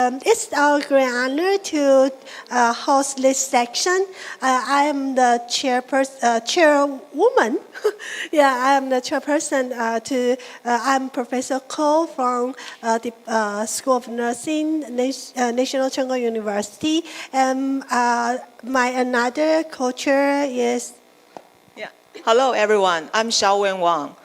It's our great honor to host this section. I am the chairwoman. Yeah, I am the chairperson. I'm Professor Ko from the School of Nursing, National Cheng University, and my another co-chair is. Yeah. Hello, everyone. I'm Hsiao Wang,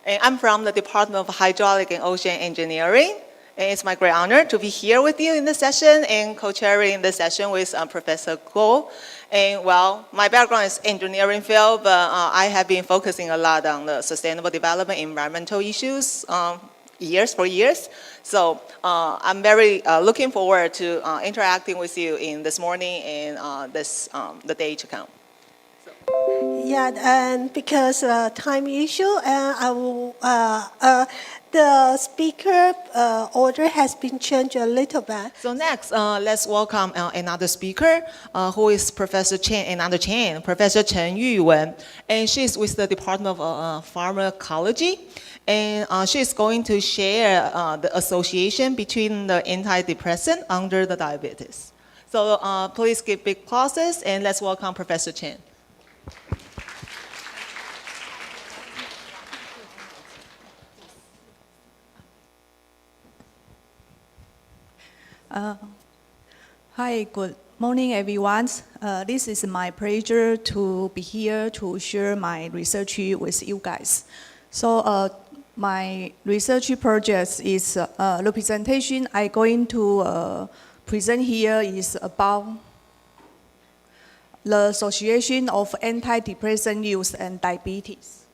and I'm from the Department of Hydraulic and Ocean Engineering. And it's my great honor to be here with you in this session and co-chairing this session with Professor Guo. And well, my background is engineering field, but I have been focusing a lot on the sustainable development, environmental issues for years. So I'm very looking forward to interacting with you in this morning and the day to come. Yeah, and because time issue, I will. The speaker order has been changed a little bit. So next, let's welcome another speaker, who is Professor Chen, Professor Chen Yuwen, and she's with the Department of Pharmacology, and she's going to share the association between the antidepressant under the diabetes. So please give big applause, and let's welcome Professor Chen. Hi, good morning, everyone. This is my pleasure to be here to share my research with you guys. So my research project is the presentation I'm going to present here is about the association of antidepressant use and diabetes.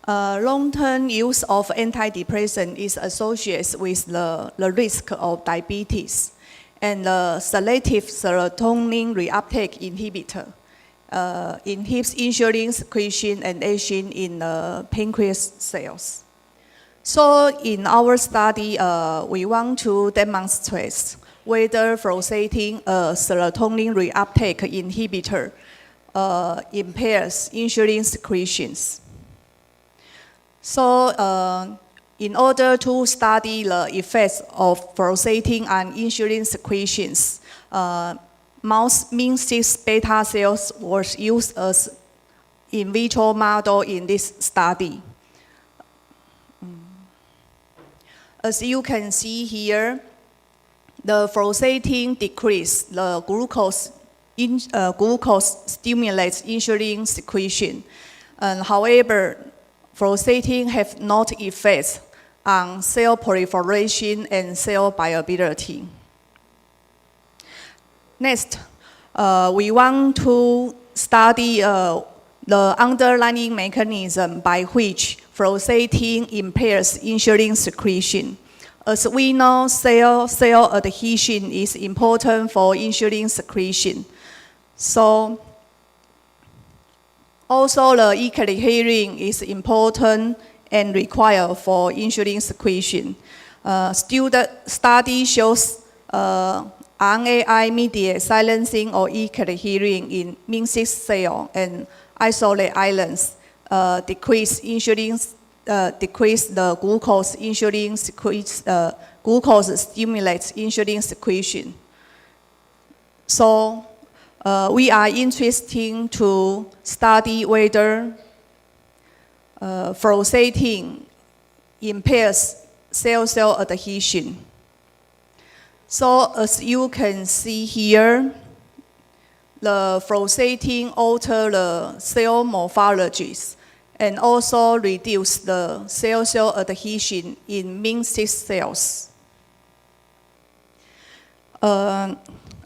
Long-term use of antidepressant is associated with the risk of diabetes, and the selective serotonin reuptake inhibitor inhibits insulin secretion and action in the pancreas cells. So in our study, we want to demonstrate whether fluoxetine, a serotonin reuptake inhibitor, impairs insulin secretions. So in order to study the effects of fluoxetine on insulin secretions, mouse Min6 beta cells was used as in vitro model in this study. As you can see here, the fluoxetine decreases the glucose stimulates insulin secretion. However, fluoxetine have no effects on cell proliferation and cell viability. Next, we want to study the underlying mechanism by which fluoxetine impairs insulin secretion. As we know, cell adhesion is important for insulin secretion. So, also, the E-cadherin is important and required for insulin secretion. Study shows RNAi-mediated silencing of E-cadherin in Min6 cell and isolate islands decrease the glucose glucose stimulates insulin secretion. So, we are interested to study whether fluoxetine impairs cell-cell adhesion. So as you can see here, the fluoxetine alters the cell morphologies and also reduce the cell-cell adhesion in Min6 cells.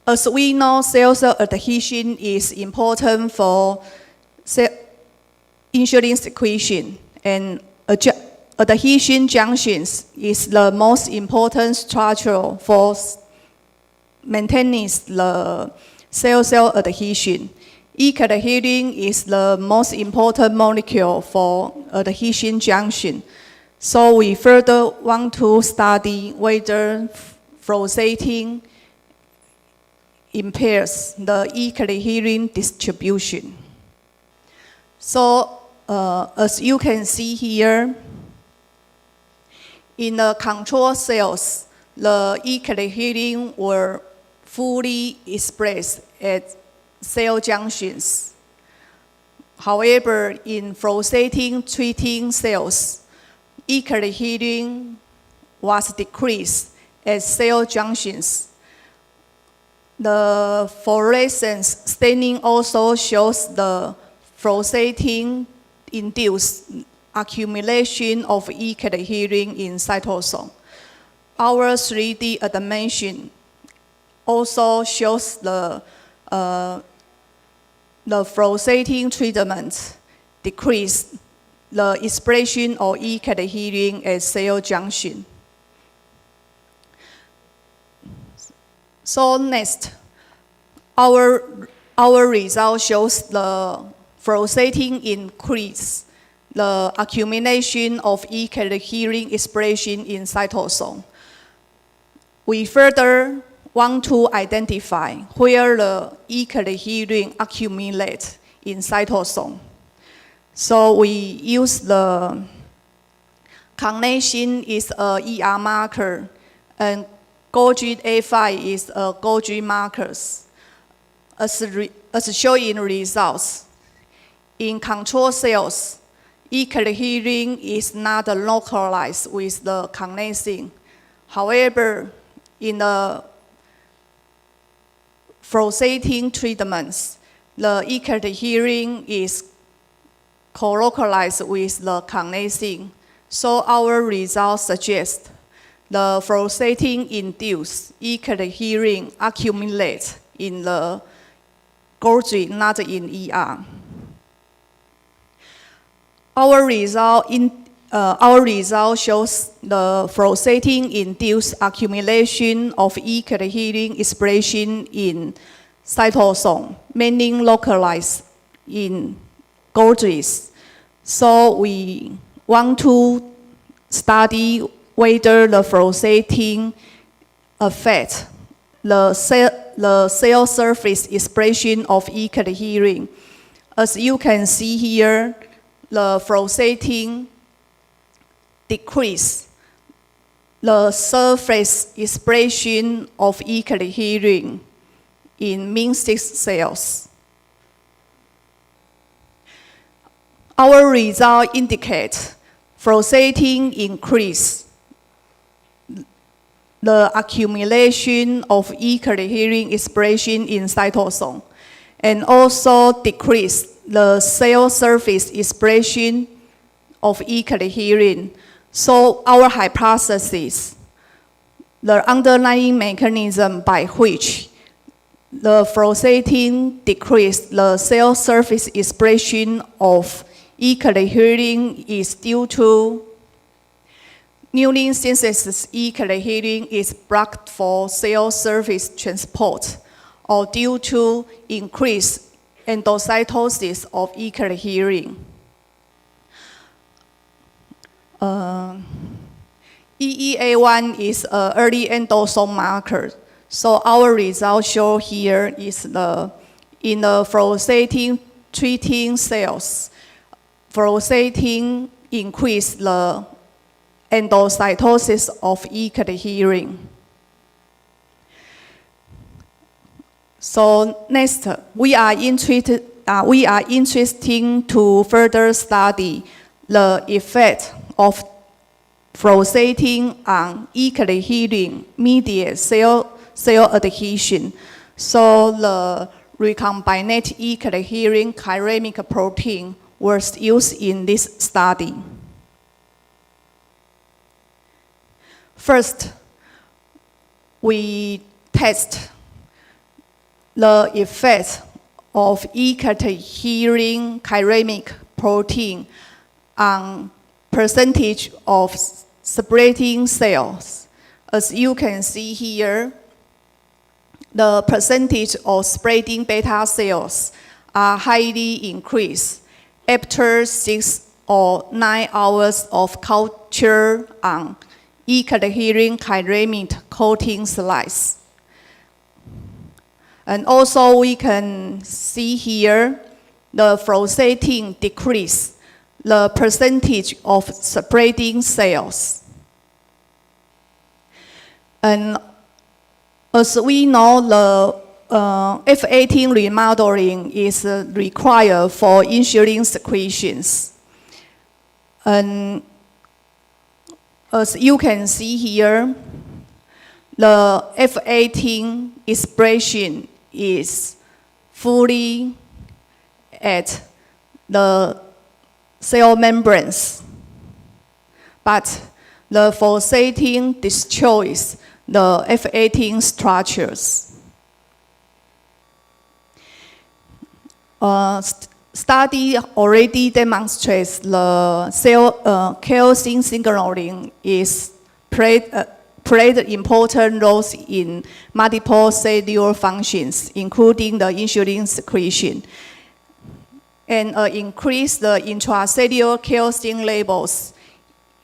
As we know, cell-cell adhesion is important for insulin secretion, and adhesion junctions is the most important structure for maintaining the cell-cell adhesion. E-cadherin is the most important molecule for adhesion junction. So we further want to study whether fluoxetine impairs the E-cadherin distribution. So as you can see here, in the control cells, the E-cadherin were fully expressed at cell junctions. However, in flow setting treating cells, E-cadherin was decreased at cell junctions. The fluorescence staining also shows the fluorescein-induced accumulation of E-cadherin in cytosol. Our 3D animation also shows the fluorescein treatment decreased the expression of E-cadherin at cell junction. So next, our result shows the fluorescein increase the accumulation of E-cadherin expression in cytosol. We further want to identify where the E-cadherin accumulate in cytosol. So we use the carnation is a ER marker and Golgi A5 is a Golgi markers. As shown in results, in control cells, E-cadherin is not localized with the carnation. However, in the fluorescein treatments, the E-cadherin is co-localized with the carnation. So our results suggest the fluorescein-induced E-cadherin accumulates in the Golgi, not in ER. Our result shows the fluorescein-induced accumulation of E-cadherin expression in cytosol, mainly localized in Golgis. So we want to study whether the fluorescein affects the cell surface expression of E-cadherin. As you can see here, the fluorescein decrease the surface expression of E-cadherin in MIN6 cells. Our result indicates fluorescein increase the accumulation of E-cadherin expression in cytosol and also decrease the cell surface expression of E-cadherin. So our hypothesis, the underlying mechanism by which the fluorescein decreased the cell surface expression of E-cadherin is due to Newly synthesis E-cadherin is blocked for cell surface transport or due to increased endocytosis of E-cadherin. EEA1 is an early endosome marker. So our result shown here is in the fluorescein treating cells, fluorescein increase the endocytosis of E-cadherin. So next, we are interested to further study the effect of fluorescein on E-cadherin mediated cell adhesion. So the recombinant E-cadherin chiremic protein was used in this study. First, we test the effect of E-cadherin chiremic protein on percentage of spreading cells. As you can see here, the percentage of spreading beta cells are highly increased after 6 or 9 hours of culture on E-cadherin chiremic coating slice. And also we can see here the fluorescein decrease the percentage of spreading cells. And as we know, the F18 remodeling is required for insulin secretions. And as you can see here, the F18 expression is fully at the cell membranes, but the phosphating destroys the F18 structures. Study already demonstrates the cell calcium signaling is played important roles in multiple cellular functions, including the insulin secretion. And increase the intracellular calcium levels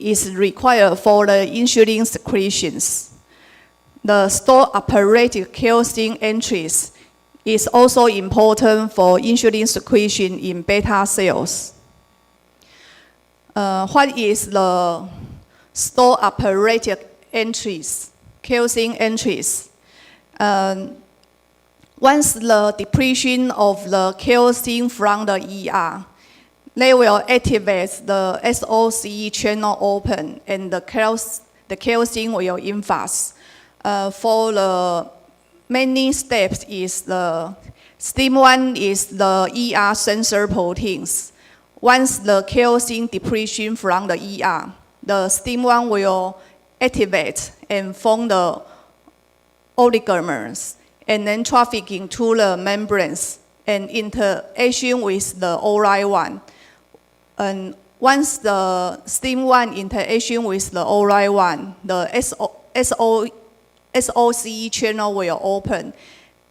is required for the insulin secretions. The store-operated calcium entries is also important for insulin secretion in beta cells. What is the store-operated entries, calcium entries? Once the depletion of the calcium from the ER, they will activate the SOCE channel open and the calcium will influx. For the many steps is the step 1 is the ER sensor proteins. Once the calcium depletion from the ER, the step 1 will activate and form the oligomers and then trafficking to the membranes and interaction with the ORI1. And once the step 1 interaction with the ORI1, the SOCE channel will open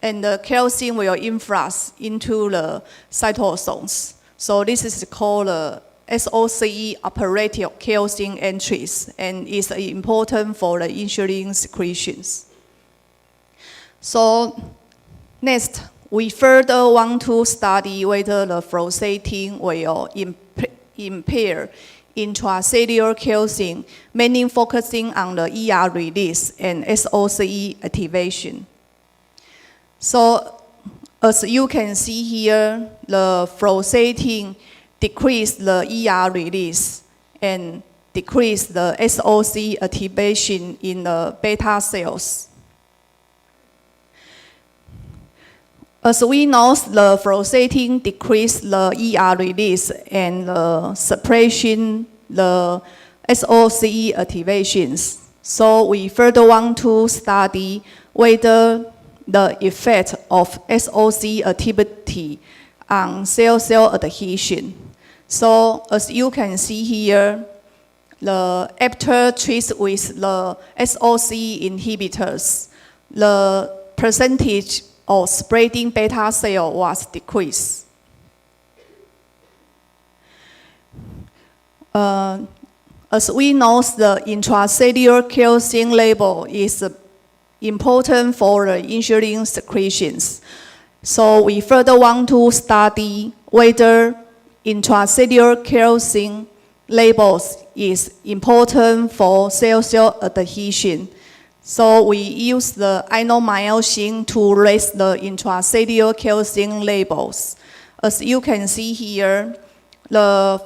and the calcium will influx into the cytosomes. So this is called the SOCE operated calcium entries and is important for the insulin secretions. So next, we further want to study whether the phosphating will impair intracellular calcium, mainly focusing on the ER release and SOCE activation. So as you can see here, the phosphating decrease the ER release and decrease the SOCE activation in the beta cells. As we know, the phosphating decrease the ER release and the suppression the SOCE activations. So we further want to study whether the effect of SOCE activity on cell-cell adhesion. So as you can see here, after treated with the SOCE inhibitors, the percentage of spreading beta cell was decreased. As we know, the intracellular calcium level is important for the insulin secretions. So we further want to study whether intracellular calcium levels is important for cell-cell adhesion. So we use the inomyosin to raise the intracellular calcium levels. As you can see here, the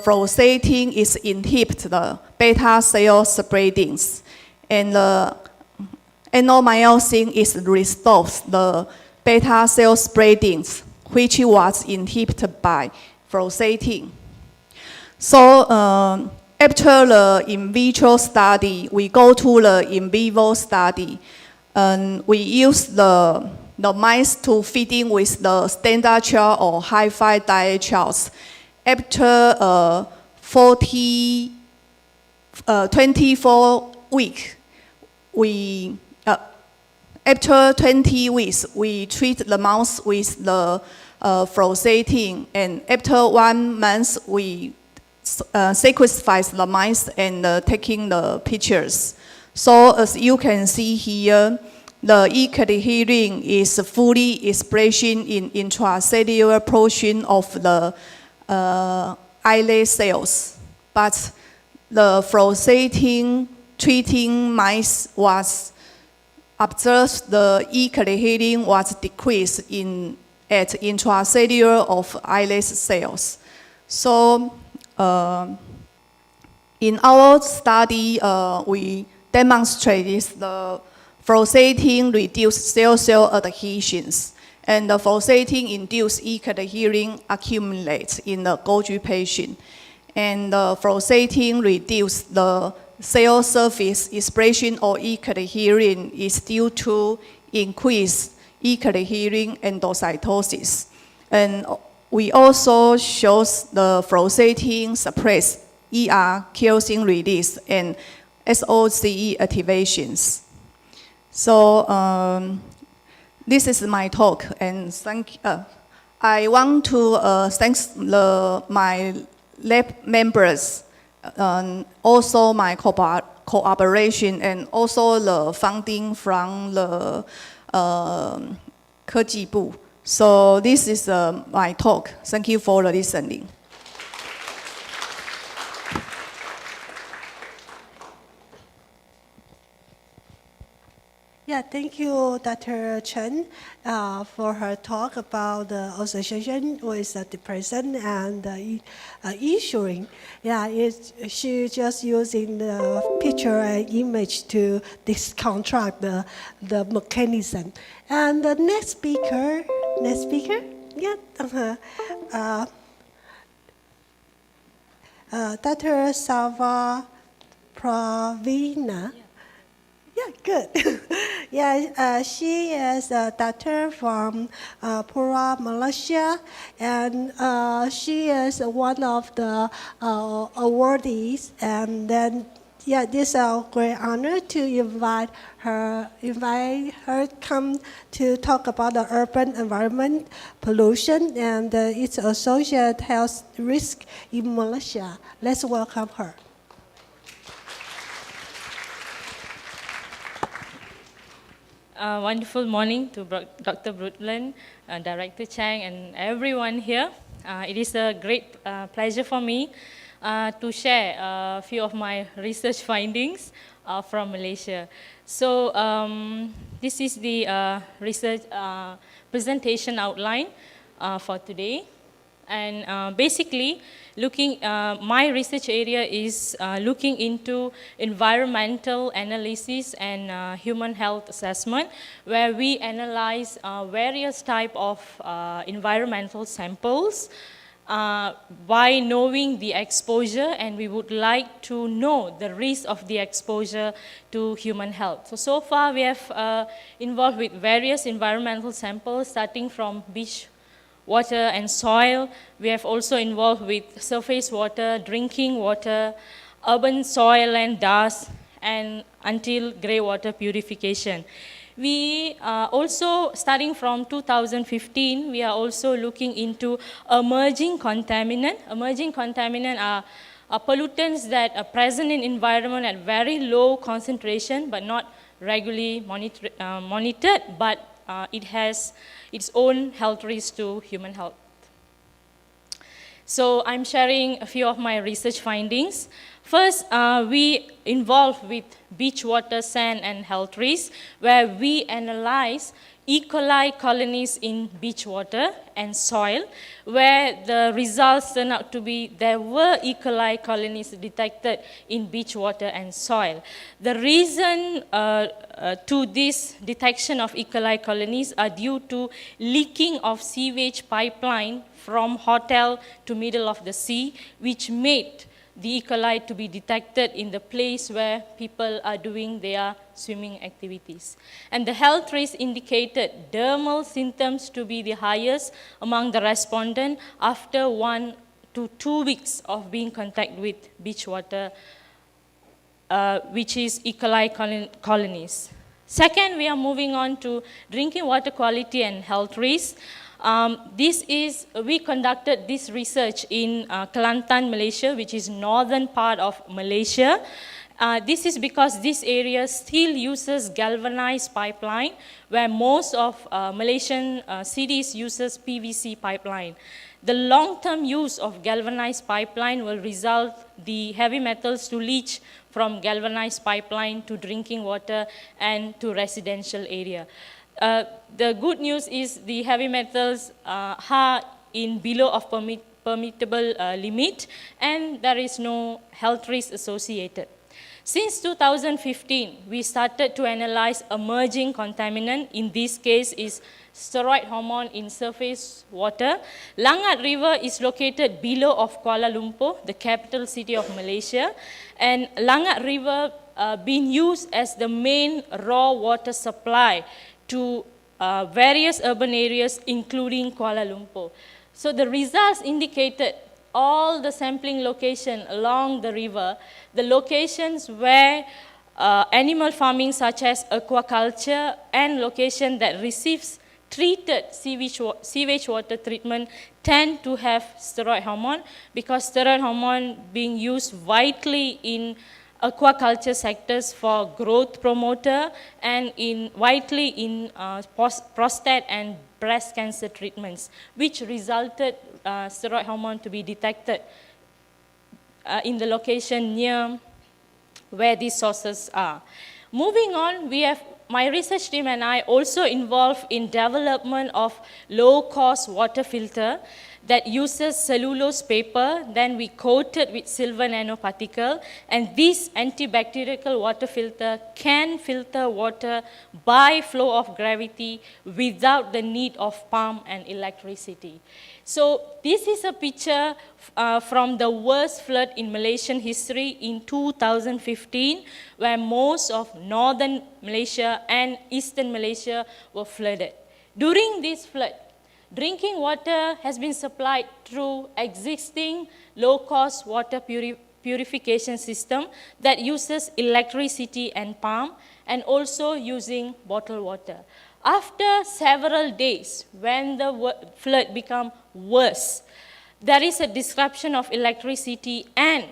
phosphating is inhibit the beta cell spreadings, and the inomyosin is restores the beta cell spreadings, which was inhibited by phosphating. So after the in vitro study, we go to the in vivo study, and we use the mice to feeding with the standard child or high-fi diet charts. After 24 weeks, after 20 weeks, we treat the mouse with the phosphating, and after 1 month, we sacrifice the mice and taking the pictures. So as you can see here, the E-cadherin is fully expressed in intracellular portion of the islet cells, but the phosphating treating mice was observed the E. coli healing was decreased at intracellular of islet cells. So in our study, we demonstrated the fluoxetine reduced cell-cell adhesions, and the fluoxetine induced E. coli healing accumulates in the Golgi patient, and the fluoxetine reduced the cell surface expression of E. coli healing is due to increased E. coli healing endocytosis. And we also shows the fluoxetine suppress ER calcium release and SOCE activations. So this is my talk, and I want to thank my lab members, also my cooperation, and also the funding from the 科技部. So this is my talk. Thank you for listening. Yeah, thank you, Dr. Chen, for her talk about the association with depression and issuing. Yeah, she just using the picture and image to disconstruct the mechanism. And the next speaker, yeah, Dr. Sarva Praveena. Yeah, good. Yeah, she is a doctor from Pura, Malaysia, and she is one of the awardees. And then, yeah, this is a great honor to invite her come to talk about the urban environment pollution and its associated health risk in Malaysia. Let's welcome her. Wonderful morning to Dr. Brundtland, Director Chang, and everyone here. It is a great pleasure for me to share a few of my research findings from Malaysia. So this is the research presentation outline for today. And basically, my research area is looking into environmental analysis and human health assessment, where we analyze various type of environmental samples by knowing the exposure, and we would like to know the risk of the exposure to human health. So far we have involved with various environmental samples, starting from beach water and soil. We have also involved with surface water, drinking water, urban soil and dust, and until grey water purification. We also, starting from 2015, we are also looking into emerging contaminant. Emerging contaminant are pollutants that are present in environment at very low concentration, but not regularly monitored, but it has its own health risk to human health. So I'm sharing a few of my research findings. First, we involved with beach water, sand, and health risks, where we analyze E. coli colonies in beach water and soil, where the results turn out to be there were E. coli colonies detected in beach water and soil. The reason to this detection of E. coli colonies are due to leaking of sewage pipeline from hotel to middle of the sea, which made the E. coli to be detected in the place where people are doing their swimming activities. And the health risk indicated dermal symptoms to be the highest among the respondents after 1 to 2 weeks of being in contact with beach water, which is E. coli colonies. Second, we are moving on to drinking water quality and health risks. We conducted this research in Kelantan, Malaysia, which is northern part of Malaysia. This is because this area still uses galvanized pipeline, where most of Malaysian cities uses PVC pipeline. The long-term use of galvanized pipeline will result the heavy metals to leach from galvanized pipeline to drinking water and to residential area. The good news is the heavy metals are in below of permittable limit, and there is no health risk associated. Since 2015, we started to analyze emerging contaminant. In this case is steroid hormone in surface water. Langat River is located below of Kuala Lumpur, the capital city of Malaysia, and Langat River being used as the main raw water supply to various urban areas, including Kuala Lumpur. So the results indicated all the sampling locations along the river, the locations where animal farming such as aquaculture and location that receives treated sewage water treatment tend to have steroid hormone, because steroid hormone being used widely in aquaculture sectors for growth promoter and widely in prostate and breast cancer treatments, which resulted steroid hormone to be detected in the location near where these sources are. Moving on, my research team and I also involved in development of low-cost water filter that uses cellulose paper, then we coat it with silver nanoparticle, and this antibacterial water filter can filter water by flow of gravity without the need of pump and electricity. So this is a picture from the worst flood in Malaysian history in 2015, where most of northern Malaysia and eastern Malaysia were flooded. During this flood, drinking water has been supplied through existing low-cost water purification system that uses electricity and pump, and also using bottled water. After several days, when the flood became worse, there is a disruption of electricity and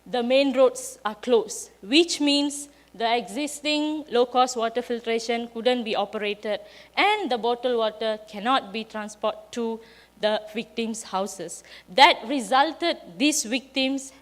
the main roads are closed, which means the existing low-cost water filtration couldn't be operated, and the bottled water cannot be transported to the victims' houses. That resulted these victims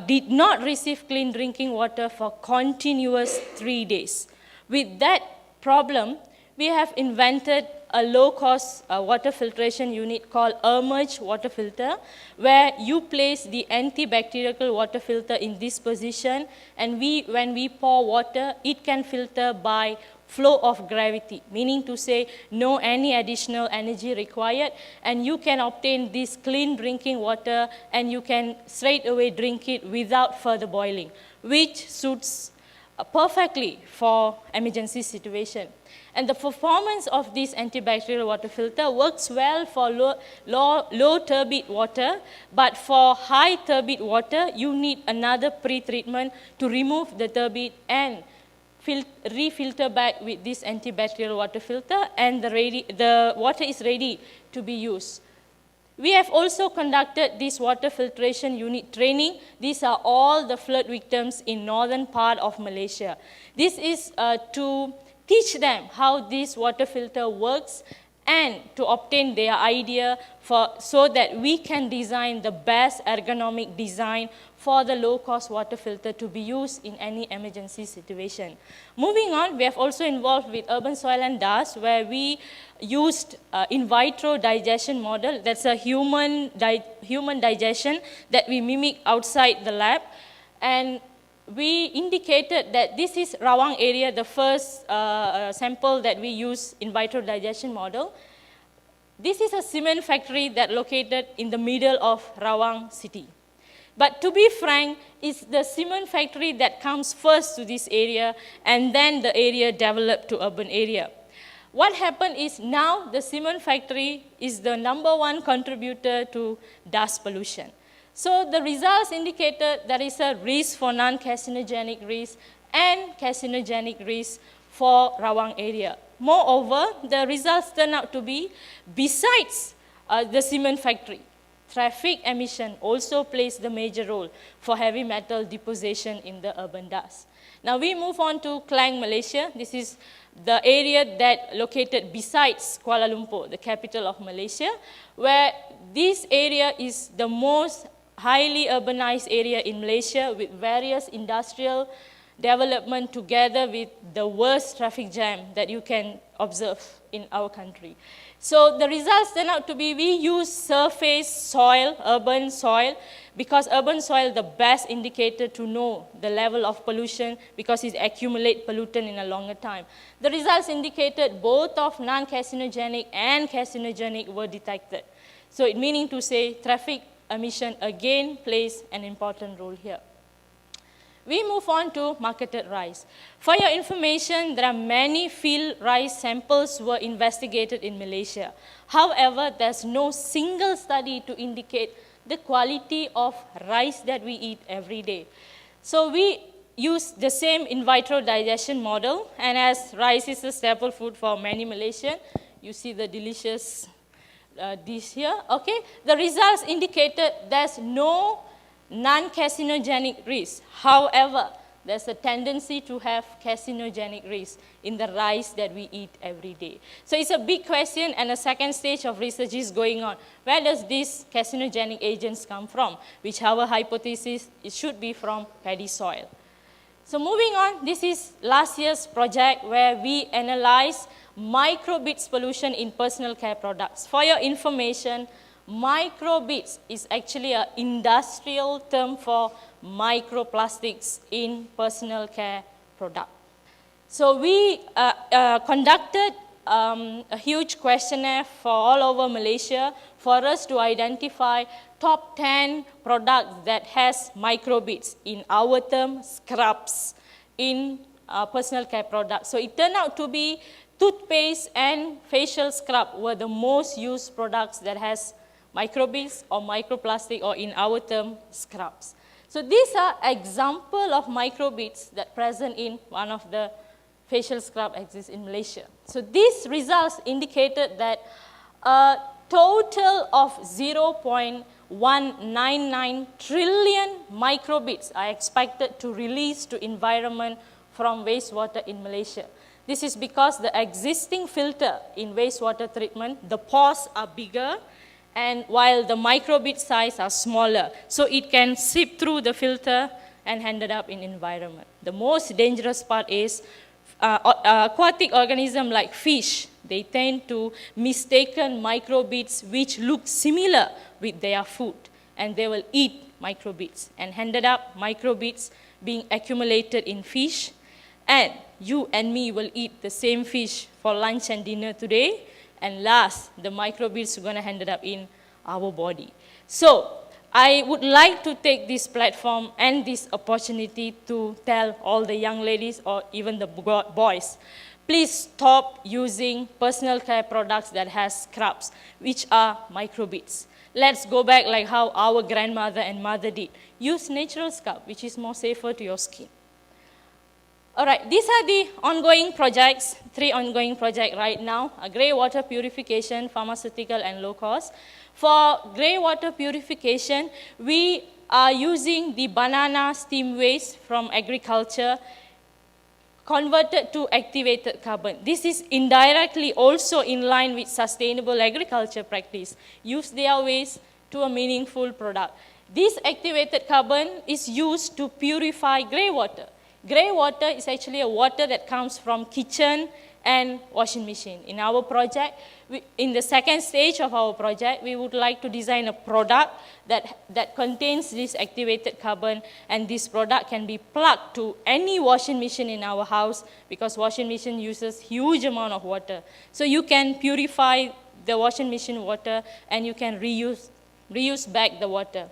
did not receive clean drinking water for continuous 3 days. With that problem, we have invented a low-cost water filtration unit called Emerge water filter, where you place the antibacterial water filter in this position, and when we pour water, it can filter by flow of gravity, meaning to say no any additional energy required, and you can obtain this clean drinking water and you can straight away drink it without further boiling, which suits perfectly for emergency situation. And the performance of this antibacterial water filter works well for low turbid water, but for high turbid water, you need another pre-treatment to remove the turbid and refilter back with this antibacterial water filter, and the water is ready to be used. We have also conducted this water filtration unit training. These are all the flood victims in northern part of Malaysia. This is to teach them how this water filter works and to obtain their idea so that we can design the best ergonomic design for the low-cost water filter to be used in any emergency situation. Moving on, we have also involved with urban soil and dust, where we used in vitro digestion model. That's a human digestion that we mimic outside the lab. And we indicated that this is Rawang area, the first sample that we use in vitro digestion model. This is a cement factory that located in the middle of Rawang city. But to be frank, it's the cement factory that comes first to this area, and then the area developed to urban area. What happened is now the cement factory is the #1 contributor to dust pollution. So the results indicated there is a risk for non-carcinogenic risk and carcinogenic risk for Rawang area. Moreover, the results turn out to be, besides the cement factory, traffic emission also plays the major role for heavy metal deposition in the urban dust. Now we move on to Klang, Malaysia. This is the area that located besides Kuala Lumpur, the capital of Malaysia, where this area is the most highly urbanized area in Malaysia with various industrial development together with the worst traffic jam that you can observe in our country. So the results turn out to be we use surface soil, urban soil, because urban soil is the best indicator to know the level of pollution because it accumulates pollutant in a longer time. The results indicated both of non-carcinogenic and carcinogenic were detected. So it meaning to say traffic emission again plays an important role here. We move on to marketed rice. For your information, there are many field rice samples were investigated in Malaysia. However, there's no single study to indicate the quality of rice that we eat every day. So we use the same in vitro digestion model, and as rice is a staple food for many Malaysians, you see the delicious dish here, okay? The results indicated there's no non-carcinogenic risk. However, there's a tendency to have carcinogenic risk in the rice that we eat every day. So it's a big question, and a second stage of research is going on. Where does these carcinogenic agents come from? Which our hypothesis, it should be from paddy soil. So moving on, this is last year's project where we analyzed microbeads pollution in personal care products. For your information, microbeads is actually an industrial term for microplastics in personal care product. So we conducted a huge questionnaire for all over Malaysia for us to identify top 10 products that has microbeads, in our term, scrubs, in personal care products. So it turned out to be toothpaste and facial scrub were the most used products that has microbeads or microplastic, or in our term, scrubs. So these are examples of microbeads that present in one of the facial scrub exists in Malaysia. So these results indicated that a total of 0.199 trillion microbeads are expected to release to environment from wastewater in Malaysia. This is because the existing filter in wastewater treatment, the pores are bigger, and while the microbead size are smaller, so it can seep through the filter and ended up in environment. The most dangerous part is aquatic organisms like fish. They tend to mistaken microbeads which look similar with their food, and they will eat microbeads, and ended up microbeads being accumulated in fish, and you and me will eat the same fish for lunch and dinner today, and last, the microbeads are going to end up in our body. So I would like to take this platform and this opportunity to tell all the young ladies or even the boys, please stop using personal care products that has scrubs, which are microbeads. Let's go back like how our grandmother and mother did. Use natural scrub, which is more safer to your skin. All right, these are the ongoing projects, 3 ongoing projects right now, grey water purification, pharmaceutical, and low cost. For grey water purification, we are using the banana steam waste from agriculture converted to activated carbon. This is indirectly also in line with sustainable agriculture practice. Use their waste to a meaningful product. This activated carbon is used to purify grey water. Grey water is actually a water that comes from kitchen and washing machine. In our project, in the second stage of our project, we would like to design a product that contains this activated carbon, and this product can be plugged to any washing machine in our house because washing machine uses huge amount of water. So you can purify the washing machine water and you can reuse back the water.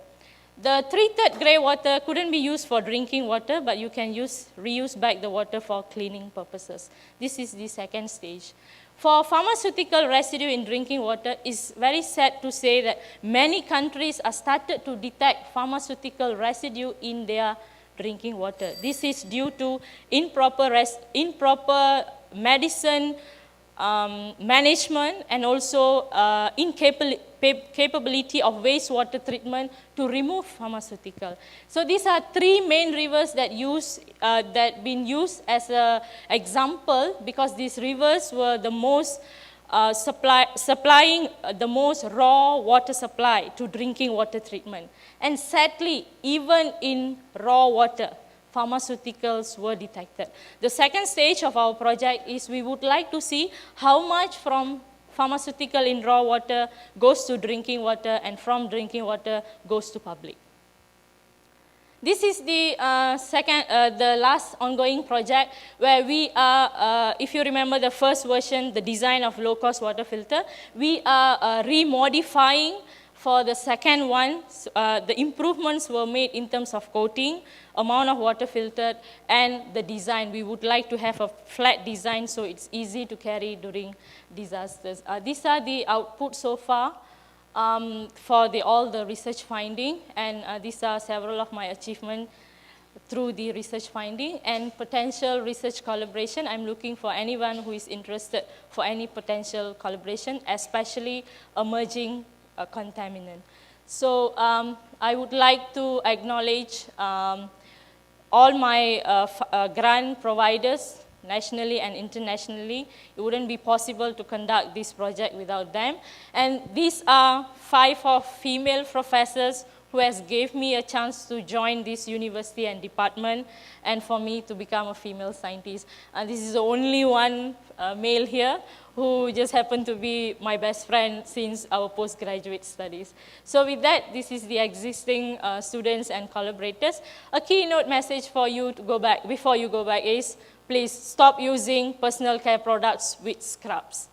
The treated grey water couldn't be used for drinking water, but you can reuse back the water for cleaning purposes. This is the second stage. For pharmaceutical residue in drinking water, it's very sad to say that many countries are started to detect pharmaceutical residue in their drinking water. This is due to improper medicine management and also incapability of wastewater treatment to remove pharmaceutical. So these are 3 main rivers that been used as an example because these rivers were the most supplying the most raw water supply to drinking water treatment. And sadly, even in raw water, pharmaceuticals were detected. The second stage of our project is we would like to see how much from pharmaceutical in raw water goes to drinking water and from drinking water goes to public. This is the the last ongoing project where we are, if you remember the first version, the design of low-cost water filter, we are remodifying for the second one. The improvements were made in terms of coating, amount of water filtered, and the design. We would like to have a flat design so it's easy to carry during disasters. These are the outputs so far. For all the research finding, and these are several of my achievements through the research finding and potential research collaboration. I'm looking for anyone who is interested for any potential collaboration, especially emerging contaminant. So I would like to acknowledge all my grant providers, nationally and internationally. It wouldn't be possible to conduct this project without them. And these are 5 female professors who has gave me a chance to join this university and department and for me to become a female scientist. And this is the only one male here who just happened to be my best friend since our postgraduate studies. So with that, this is the existing students and collaborators. A keynote message for you to go back, before you go back is, please stop using personal care products with scrubs.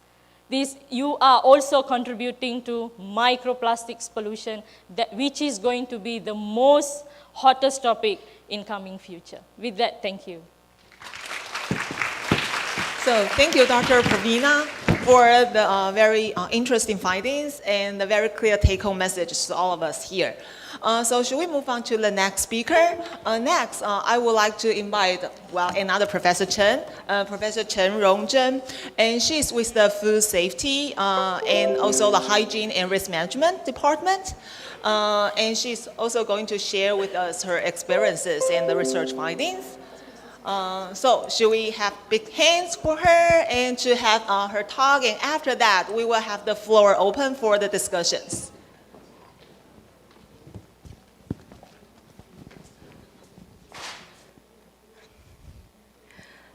You are also contributing to microplastics pollution, which is going to be the most hottest topic in coming future. With that, thank you. So thank you, Dr. Praveena, for the very interesting findings and the very clear take-home messages to all of us here. So should we move on to the next speaker? Next, I would like to invite, another Professor Chen, Professor Chen Rong, and she's with the Food Safety and also the Hygiene and Risk Management Department. And she's also going to share with us her experiences and the research findings. So should we have big hands for her and to have her talk, and after that, we will have the floor open for the discussions.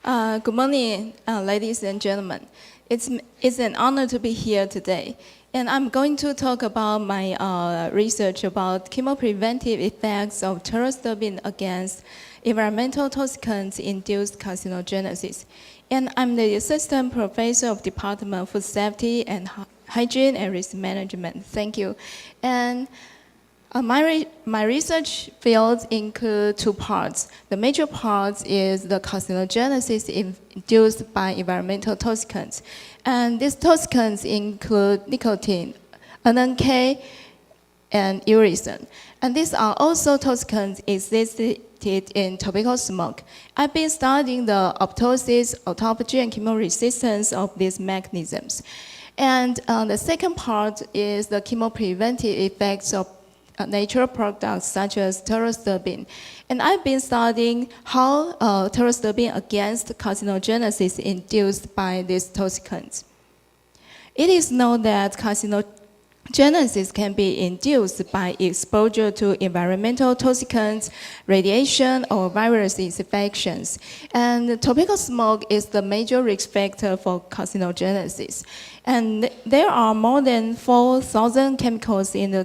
Good morning, ladies and gentlemen. It's an honor to be here today. And I'm going to talk about my research about chemopreventive effects of pterostabine against environmental toxicants-induced carcinogenesis. And I'm the assistant professor of Department of Food Safety and Hygiene and Risk Management. Thank you. And my research fields include 2 parts. The major part is the carcinogenesis induced by environmental toxicants. And these toxicants include nicotine, NNK, and uricin. And these are also toxicants existed in tobacco smoke. I've been studying the apoptosis, autophagy, and chemoresistance of these mechanisms. And the second part is the chemopreventive effects of natural products such as pterostabine. And I've been studying how pterostabine against carcinogenesis induced by these toxicants. It is known that carcinogenesis can be induced by exposure to environmental toxicants, radiation, or virus infections. And tobacco smoke is the major risk factor for carcinogenesis. And there are more than 4,000 chemicals in the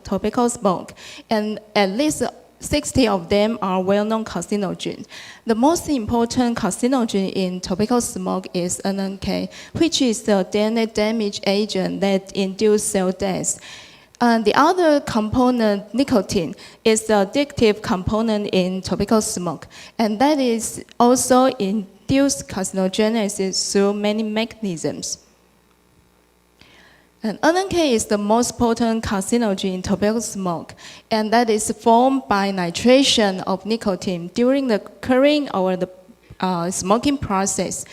tobacco smoke, and at least 60 of them are well-known carcinogens. The most important carcinogen in tobacco smoke is NNK, which is the DNA damage agent that induces cell death. And the other component, nicotine, is the addictive component in tobacco smoke, and that is also induced carcinogenesis through many mechanisms. And NNK is the most potent carcinogen in tobacco smoke, and that is formed by nitration of nicotine during the curing or the smoking process.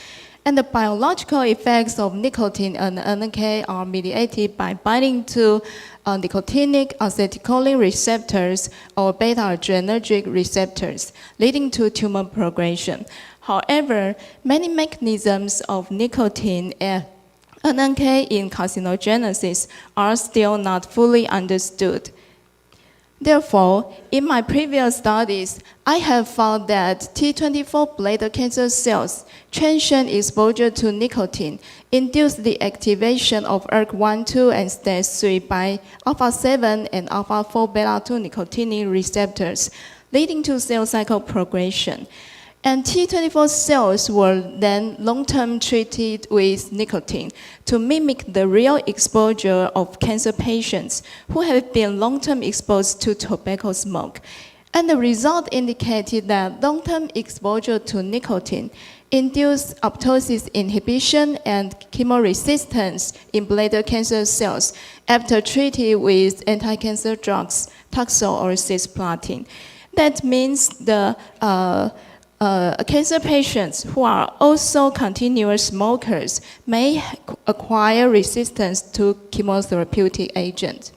And the biological effects of nicotine and NNK are mediated by binding to nicotinic acetylcholine receptors or beta-adrenergic receptors, leading to tumor progression. However, many mechanisms of nicotine NK in carcinogenesis are still not fully understood. Therefore, in my previous studies, I have found that T24 bladder cancer cells transient exposure to nicotine induce the activation of ERK1/2 and STAT3 by alpha-7 and alpha-4 beta-2 nicotinic receptors, leading to cell cycle progression. And T24 cells were then long-term treated with nicotine to mimic the real exposure of cancer patients who have been long-term exposed to tobacco smoke. And the result indicated that long-term exposure to nicotine induced apoptosis inhibition and chemoresistance in bladder cancer cells after treated with anti-cancer drugs, Taxol or cisplatin. That means the cancer patients who are also continuous smokers may acquire resistance to chemotherapeutic agents.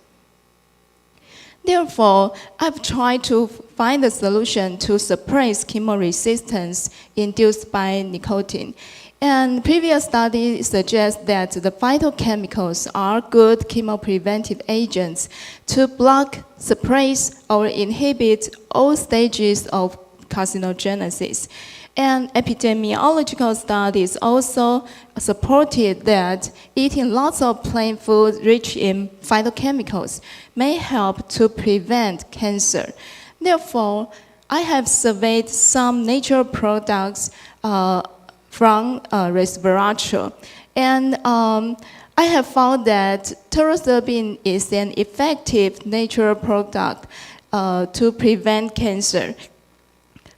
Therefore, I've tried to find a solution to suppress chemoresistance induced by nicotine. And previous studies suggest that the phytochemicals are good chemopreventive agents to block, suppress, or inhibit all stages of carcinogenesis. And epidemiological studies also supported that eating lots of plant food rich in phytochemicals may help to prevent cancer. Therefore, I have surveyed some natural products from resveratrol. And I have found that pteroserbin is an effective natural product to prevent cancer.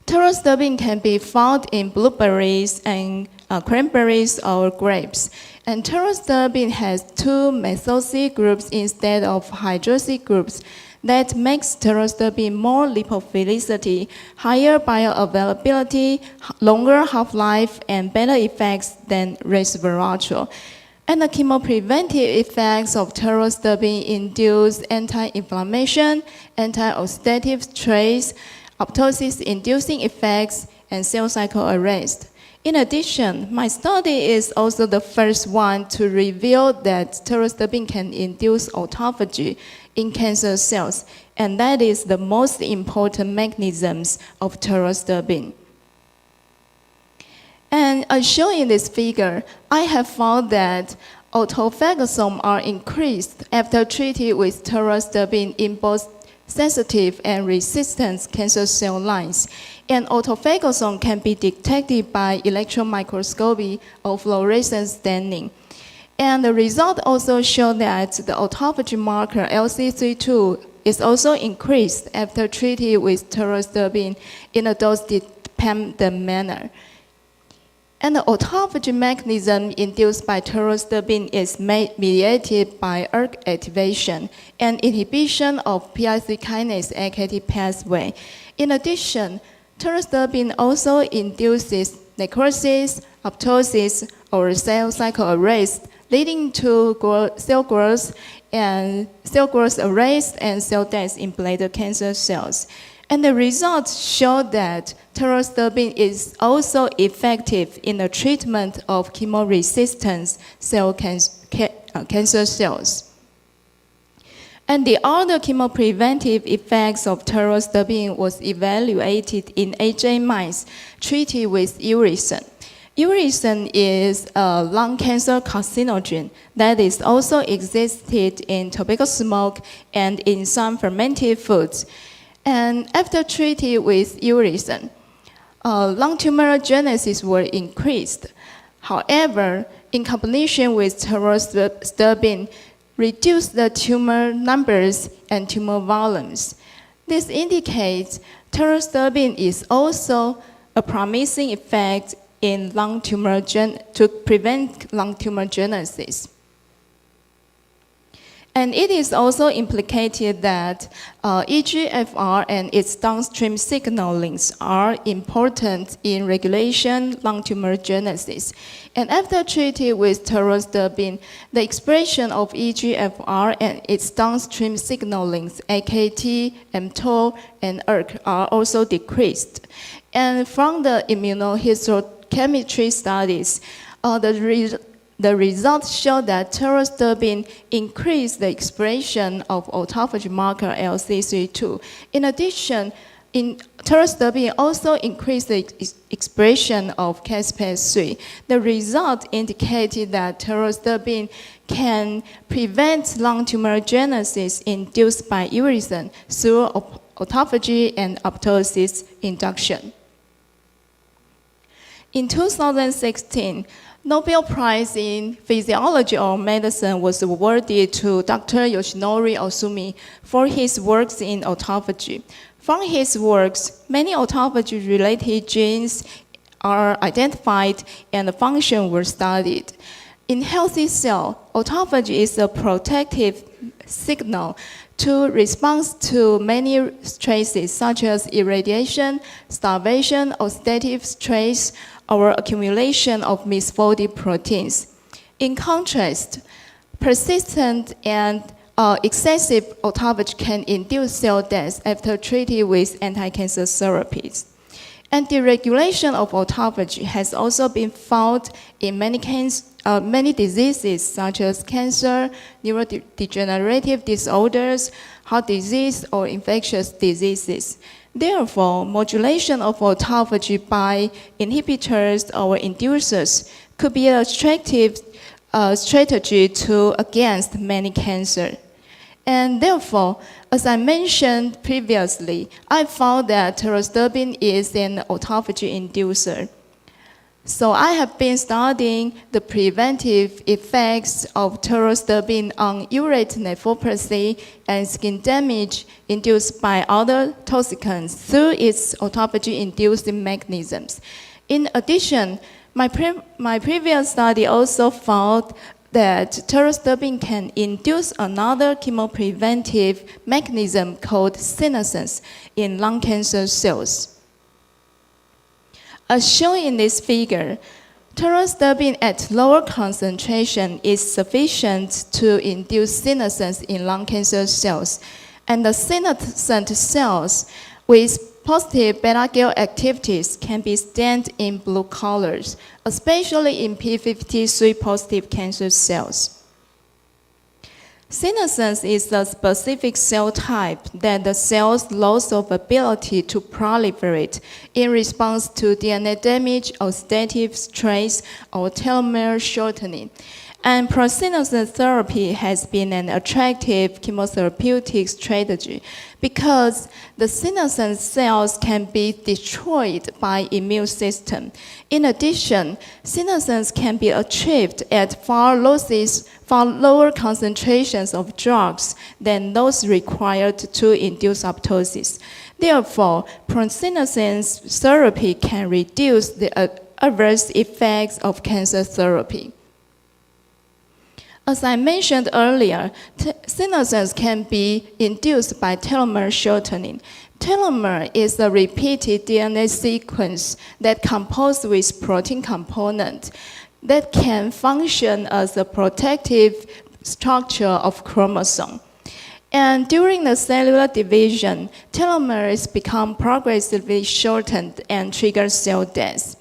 Pteroserbin can be found in blueberries and cranberries or grapes. And pteroserbin has two methyl groups instead of hydroxy groups. That makes pteroserbin more lipophilicity, higher bioavailability, longer half-life, and better effects than resveratrol. And the chemopreventive effects of pteroserbin induce anti-inflammation, anti-oxidative traits, apoptosis-inducing effects, and cell cycle arrest. In addition, my study is also the first one to reveal that pteroserbin can induce autophagy in cancer cells, and that is the most important mechanisms of pteroserbin. And as shown in this figure, I have found that autophagosome are increased after treated with pteroserbin in both sensitive and resistant cancer cell lines. And autophagosome can be detected by electron microscopy or fluorescence staining. And the result also show that the autophagy marker LC32 is also increased after treated with pteroserbin in a dose-dependent manner. And the autophagy mechanism induced by pteroserbin is mediated by ERK activation and inhibition of PI3 kinase AKT pathway. In addition, pteroserbin also induces necrosis, apoptosis, or cell cycle arrest, leading to cell growth arrest and cell death in bladder cancer cells. And the results show that pteroserbin is also effective in the treatment of chemoresistant cancer cells. And the other chemopreventive effects of pteroserbin was evaluated in AJ mice treated with uricin. Uricin is a lung cancer carcinogen that is also existed in tobacco smoke and in some fermented foods. And after treated with uricin, lung tumorigenesis were increased. However, in combination with pteroserbin, reduced the tumor numbers and tumor volumes. This indicates pteroserbin is also a promising effect in lung tumor to prevent lung tumor genesis. And it is also implicated that EGFR and its downstream signalings are important in regulation lung tumor genesis. And after treated with pteroserbin, the expression of EGFR and its downstream signalings, AKT, mTOR, and ERK, are also decreased. And from the immunohistochemistry studies, the results show that pterosterpin increased the expression of autophagy marker LC32. In addition, pterosterpin also increased the expression of caspase-3. The result indicated that pterosterpin can prevent lung tumorigenesis induced by uricin through autophagy and apoptosis induction. In 2016, Nobel Prize in Physiology or Medicine was awarded to Dr. Yoshinori Osumi for his works in autophagy. From his works, many autophagy-related genes are identified and the function were studied. In healthy cells, autophagy is a protective signal to respond to many stresses such as irradiation, starvation, oxidative stress, or accumulation of misfolded proteins. In contrast, persistent and excessive autophagy can induce cell death after treated with anti-cancer therapies. And deregulation of autophagy has also been found in many diseases such as cancer, neurodegenerative disorders, heart disease, or infectious diseases. Therefore, modulation of autophagy by inhibitors or inducers could be an attractive strategy against many cancers. And therefore, as I mentioned previously, I found that pterosterpin is an autophagy inducer. So I have been studying the preventive effects of pterosterpin on urate nephropathy and skin damage induced by other toxicants through its autophagy-induced mechanisms. In addition, my previous study also found that pterosterpin can induce another chemopreventive mechanism called senescence in lung cancer cells. As shown in this figure, pterosterpin at lower concentration is sufficient to induce senescence in lung cancer cells, and the senescent cells with positive beta-gal activities can be stained in blue colors, especially in p53 positive cancer cells. Senescence is a specific cell type that the cell's loss of ability to proliferate in response to DNA damage, oxidative stress, or telomere shortening. And prosenescence therapy has been an attractive chemotherapeutic strategy because the senescent cells can be destroyed by immune system. In addition, senescence can be achieved at far lower concentrations of drugs than those required to induce apoptosis. Therefore, prosenescence therapy can reduce the adverse effects of cancer therapy. As I mentioned earlier, senescence can be induced by telomere shortening. Telomere is a repeated DNA sequence that composed with protein component that can function as a protective structure of chromosome. And during the cellular division, telomeres become progressively shortened and trigger cell death.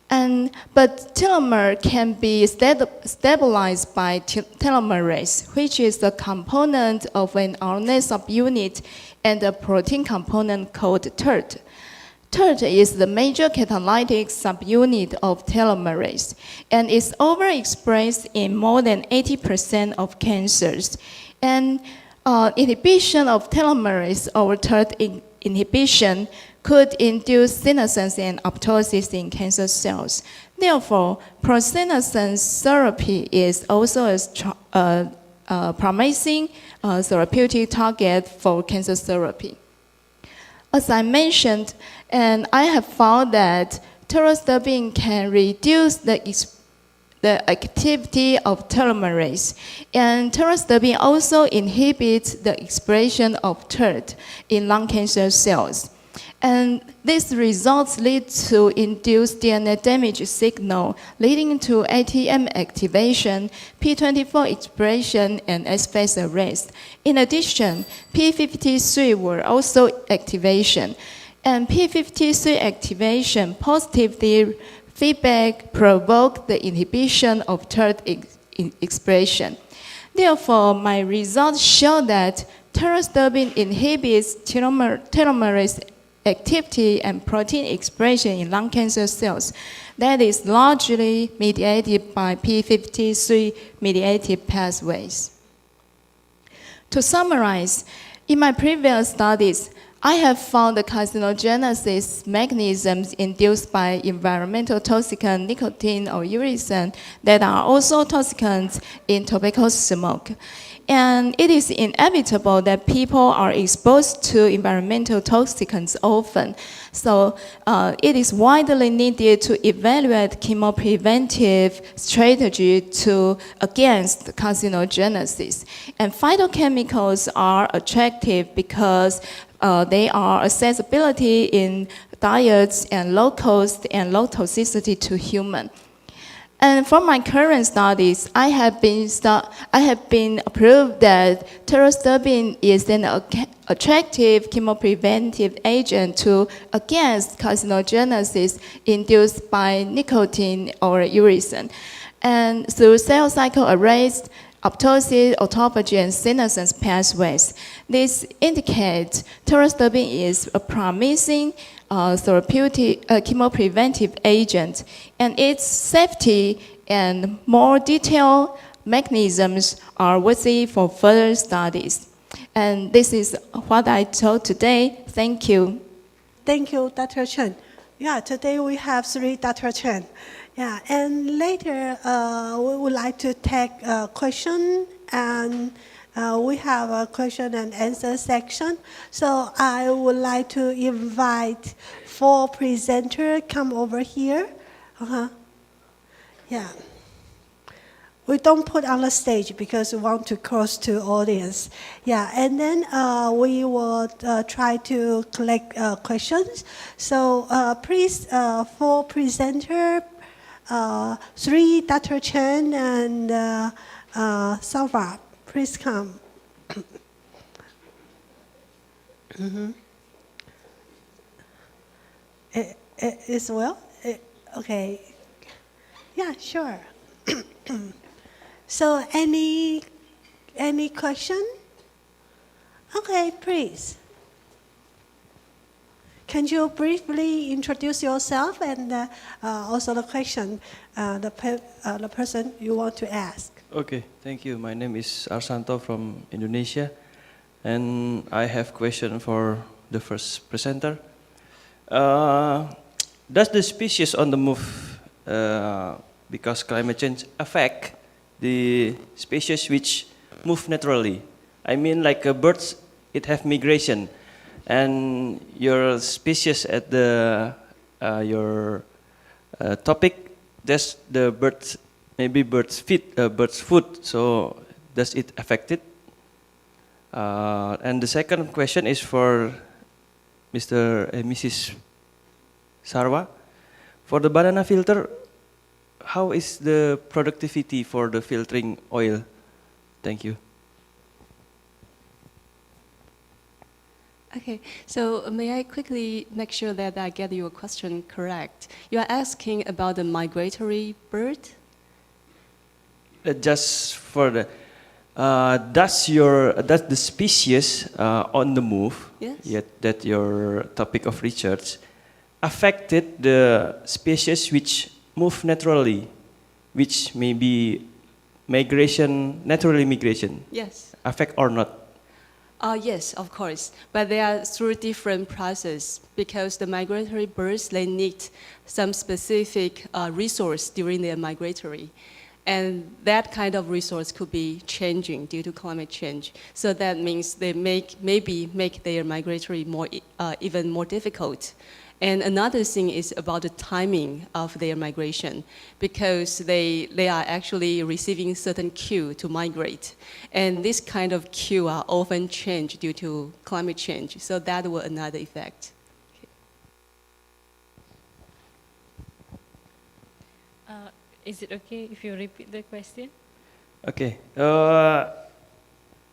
But telomere can be stabilized by telomerase, which is a component of an RNA subunit and a protein component called TERT. TERT is the major catalytic subunit of telomerase and is overexpressed in more than 80% of cancers. And inhibition of telomerase or TERT inhibition could induce senescence and apoptosis in cancer cells. Therefore, prosenescence therapy is also a promising therapeutic target for cancer therapy. As I mentioned, and I have found that pterosterpin can reduce the activity of telomerase, and pterosterpin also inhibits the expression of TERT in lung cancer cells. And these results lead to induced DNA damage signal, leading to ATM activation, P24 expression, and S-phase arrest. In addition, P53 were also activation. And P53 activation positively feedback provoke the inhibition of third expression. Therefore, my results show that pterostabine inhibits telomerase activity and protein expression in lung cancer cells that is largely mediated by p53-mediated pathways. To summarize, in my previous studies, I have found the carcinogenesis mechanisms induced by environmental toxicant nicotine or uricin that are also toxicants in tobacco smoke. And it is inevitable that people are exposed to environmental toxicants often. So it is widely needed to evaluate chemopreventive strategy against carcinogenesis. And phytochemicals are attractive because they are accessibility in diets and low cost and low toxicity to human. And from my current studies, I have been approved that pterostabine is an attractive chemopreventive agent against carcinogenesis induced by nicotine or uricin. And through cell cycle arrest, apoptosis, autophagy, and senescence pathways, this indicates pterostabine is a promising therapeutic chemopreventive agent, and its safety and more detailed mechanisms are worthy for further studies. And this is what I told today. Thank you. Thank you, Dr. Chen. Yeah, today we have 3 Dr. Chen. Yeah, and later we would like to take a question, and we have a question and answer section. So I would like to invite 4 presenters come over here. Yeah. We don't put on the stage because we want to close to audience. Yeah, and then we will try to collect questions. So please, 4 presenters, 3 Dr. Chen and Sarva, please come. Is well? Okay. Yeah, sure. So any question? Okay, please. Can you briefly introduce yourself and also the question, the person you want to ask? Okay, thank you. My name is Arsanto from Indonesia, and I have question for the first presenter. Does the species on the move, because climate change, affect the species which move naturally? I mean, like birds, it have migration, and your species at the your topic, that's the birds, maybe birds food. So does it affect it? And the second question is for Mrs. Sarva. For the banana filter, how is the productivity for the filtering oil? Thank you. Okay, so may I quickly make sure that I get your question correct? You are asking about the migratory bird? Just for the, does the species on the move, Yes. yet that your topic of research, affected the species which move naturally, which may be naturally migration, Yes. affect or not? Yes, of course. But they are through different processes because the migratory birds, they need some specific resource during their migratory. And that kind of resource could be changing due to climate change. So that means they maybe make their migratory even more difficult. And another thing is about the timing of their migration, because they are actually receiving certain cue to migrate. And this kind of cue are often changed due to climate change. So that will another effect. Is it okay if you repeat the question? Okay.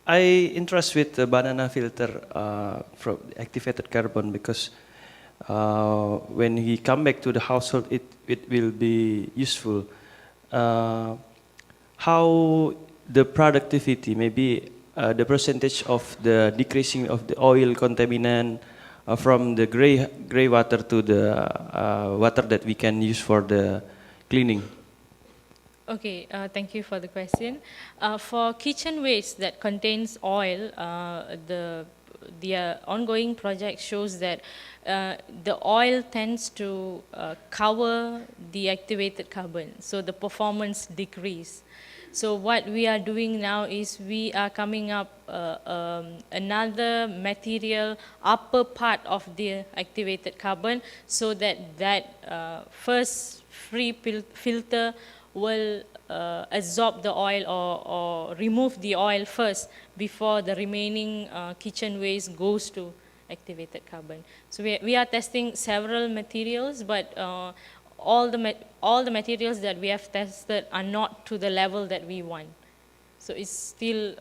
I interest with the banana filter from activated carbon because when he come back to the household, it will be useful. How the productivity, maybe the percentage of the decreasing of the oil contaminant from the gray water to the water that we can use for the cleaning. Okay, thank you for the question. For kitchen waste that contains oil, the ongoing project shows that the oil tends to cover the activated carbon, so the performance decrease. So what we are doing now is we are coming up another material upper part of the activated carbon, so that first free filter will absorb the oil or remove the oil first before the remaining kitchen waste goes to activated carbon. So we are testing several materials, but all the materials that we have tested are not to the level that we want. So it's still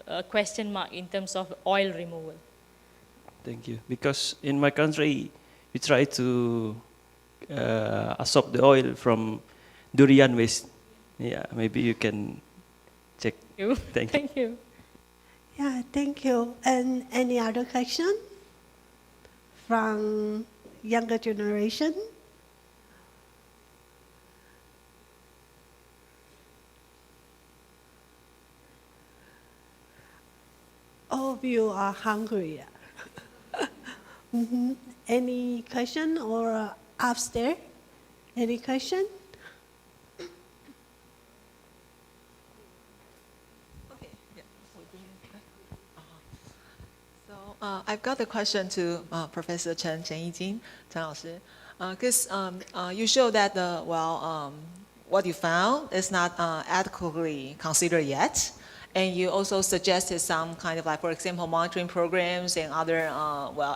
a question mark in terms of oil removal. Thank you. Because in my country, we try to absorb the oil from durian waste. Yeah, maybe you can check. Thank you. Thank you. Yeah, thank you. And any other question from younger generation? All of you are hungry. Any question or upstairs? Any question? I've got a question to Professor Chen Ying, Chen 老师, because you showed that what you found is not adequately considered yet, and you also suggested some kind of, like, for example, monitoring programs and other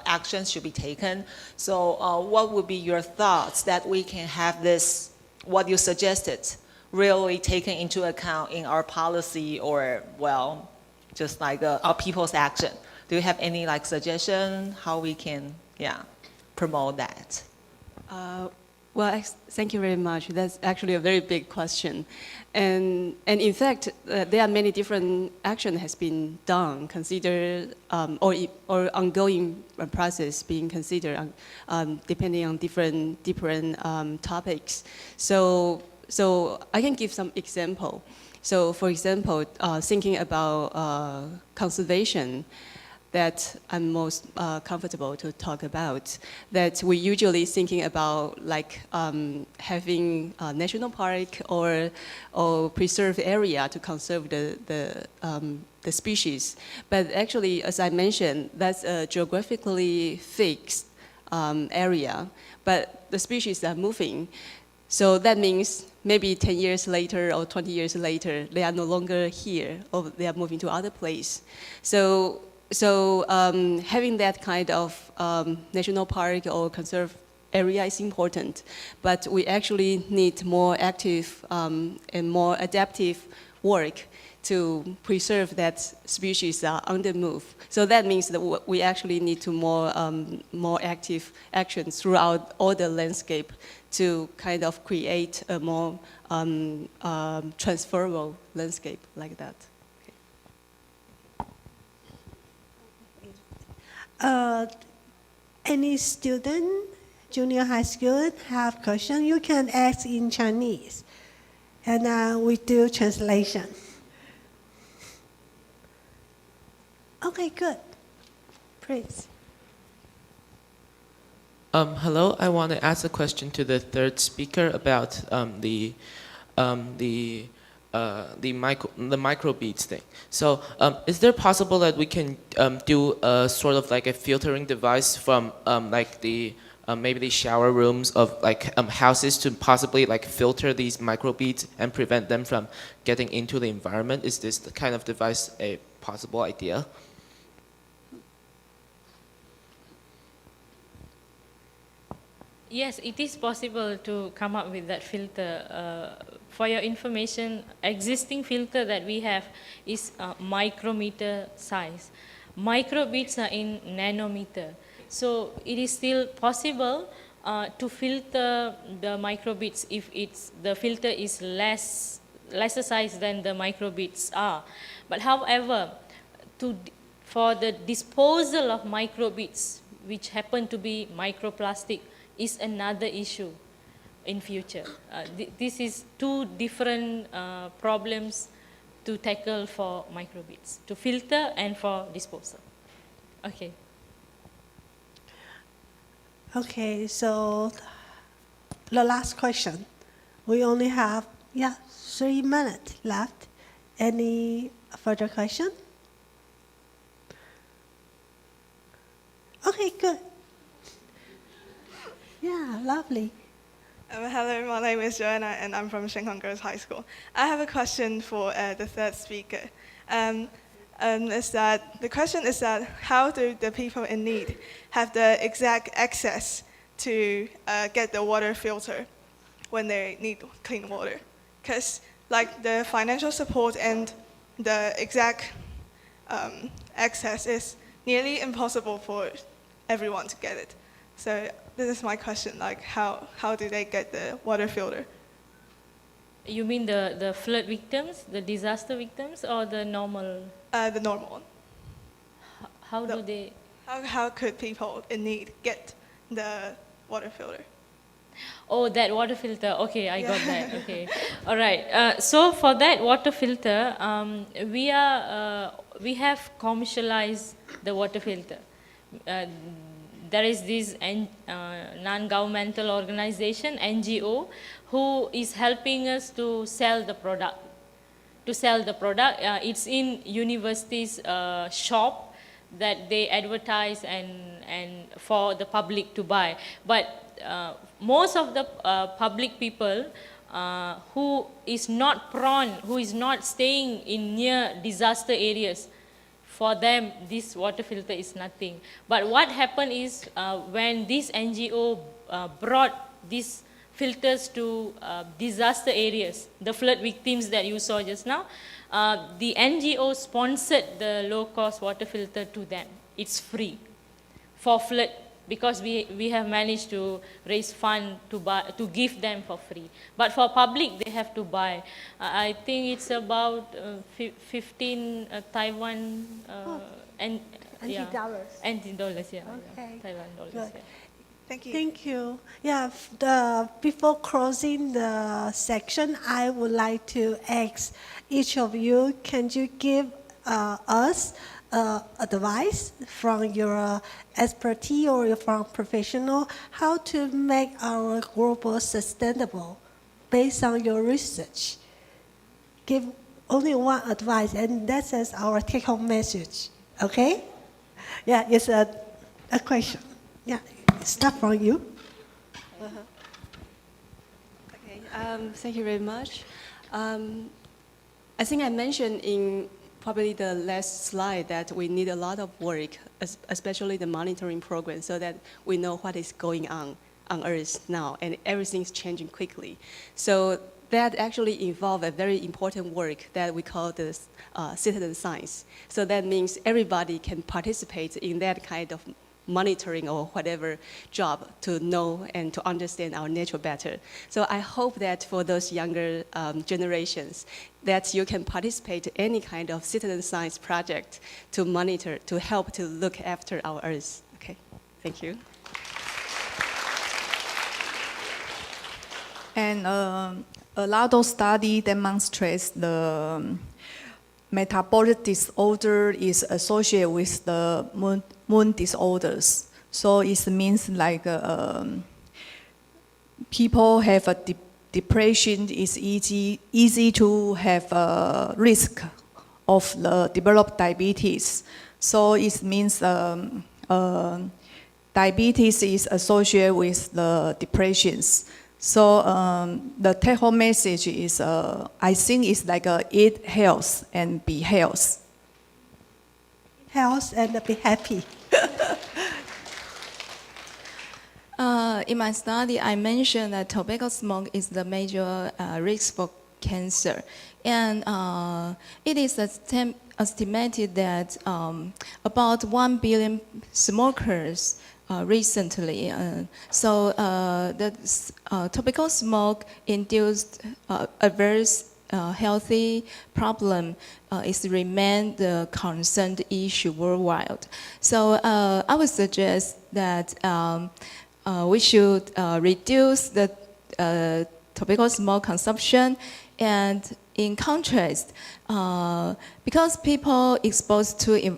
actions should be taken. So what would be your thoughts that we can have this, what you suggested, really taken into account in our policy, or just like our people's action? Do you have any suggestion how we can promote that? Thank you very much. That's actually a very big question, and in fact, there are many different action has been done, considered or ongoing process being considered, depending on different topics. So I can give some example. So for example, thinking about conservation, that I'm most comfortable to talk about, that we usually thinking about having a national park or preserved area to conserve the species. But actually, as I mentioned, that's a geographically fixed area, but the species are moving. So that means maybe 10 years later or 20 years later, they are no longer here, or they are moving to other place. So having that kind of national park or conserved area is important, but we actually need more active and more adaptive work to preserve that species on the move. So that means that we actually need to more active actions throughout all the landscape to kind of create a more transferable landscape like that. Any student, junior high school, have question, you can ask in Chinese, and we do translation. Okay, good. Please. Hello, I want to ask a question to the third speaker about the microbeads thing. So is there possible that we can do a sort of like a filtering device from maybe the shower rooms of houses to possibly filter these microbeads and prevent them from getting into the environment? Is this the kind of device a possible idea? Yes, it is possible to come up with that filter. For your information, existing filter that we have is micrometer size. Microbeads are in nanometer. So it is still possible to filter the microbits if the filter is lesser size than the microbits are. But however, for the disposal of microbits, which happen to be microplastic, is another issue in future. This is two different problems to tackle for microbits, to filter and for disposal. Okay. Okay, so the last question. We only have 3 minutes left. Any further question? Okay, good. Yeah, lovely. Hello, my name is Joanna, and I'm from Shanghai Girls High School. I have a question for the third speaker. The question is that how do the people in need have the exact access to get the water filter when they need clean water? Because like the financial support and the exact access is nearly impossible for everyone to get it. So this is my question, like how do they get the water filter? You mean the flood victims, the disaster victims, or the normal? The normal one. How do they? How could people in need get the water filter? Oh, that water filter. Okay, I got that. Okay, all right. So for that water filter, we have commercialized the water filter. There is this non-governmental organization, NGO, who is helping us to sell the product. It's in universities' shop that they advertise and for the public to buy. But most of the public people who is not prone, who is not staying in near disaster areas, for them, this water filter is nothing. But what happened is when this NGO brought these filters to disaster areas, the flood victims that you saw just now, the NGO sponsored the low-cost water filter to them. It's free for flood because we have managed to raise funds to give them for free. But for public, they have to buy. I think it's about 15 Taiwan and NT dollars. NT dollars, yeah. Okay. Taiwan dollars. Good. Yeah. Thank you. Thank you. Yeah, before closing the section, I would like to ask each of you, can you give us advice from your expertise or from professional how to make our global sustainable based on your research? Give only one advice, and that's our take-home message. Okay? Yeah, it's a question. Yeah, start from you. Okay, thank you very much. I think I mentioned in probably the last slide that we need a lot of work, especially the monitoring program, so that we know what is going on Earth now, and everything's changing quickly. So that actually involves a very important work that we call the citizen science. So that means everybody can participate in that kind of monitoring or whatever job to know and to understand our nature better. So I hope that for those younger generations, that you can participate in any kind of citizen science project to monitor, to help to look after our Earth. Okay, thank you. And a lot of study demonstrates the metabolic disorder is associated with the mood disorders. So it means like people have a depression. It's easy to have a risk of the develop diabetes. So it means diabetes is associated with the depressions. So the take-home message is, I think it's like eat health and be health. Health and be happy. In my study, I mentioned that tobacco smoke is the major risk for cancer. And it is estimated that about 1 billion smokers recently. Topical smoke induced adverse healthy problem is remain the concerned issue worldwide. So I would suggest that we should reduce the topical smoke consumption, and in contrast, because people exposed to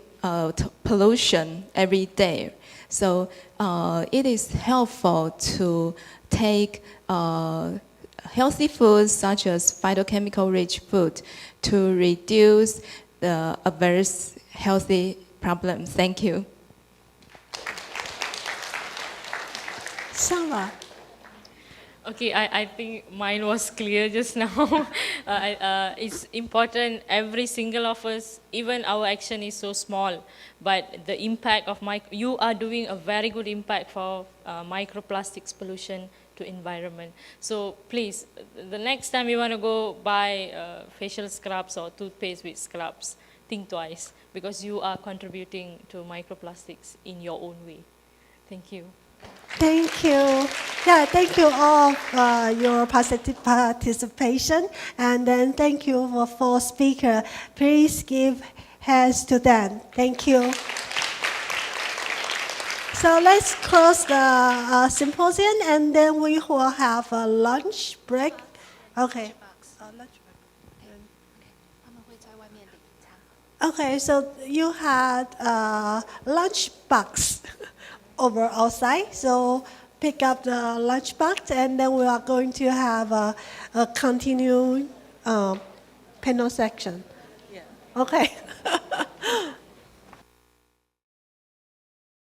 pollution every day, so it is helpful to take healthy foods such as phytochemical-rich food to reduce the adverse healthy problem. Thank you. Sarva. Okay, I think mine was clear just now. It's important, every single of us, even our action is so small, but the impact of you are doing a very good impact for microplastics pollution to environment. So please, the next time you want to go buy facial scrubs or toothpaste with scrubs, think twice, because you are contributing to microplastics in your own way. Thank you. Thank you. Yeah, thank you all for your participation. And then thank you for 4 speakers. Please give hands to them. Thank you. So let's close the symposium, and then we will have a lunch break. Okay. Lunch break. Okay, so you had lunch box over outside, so pick up the lunch box, and then we are going to have a continued panel section. Yeah. Okay.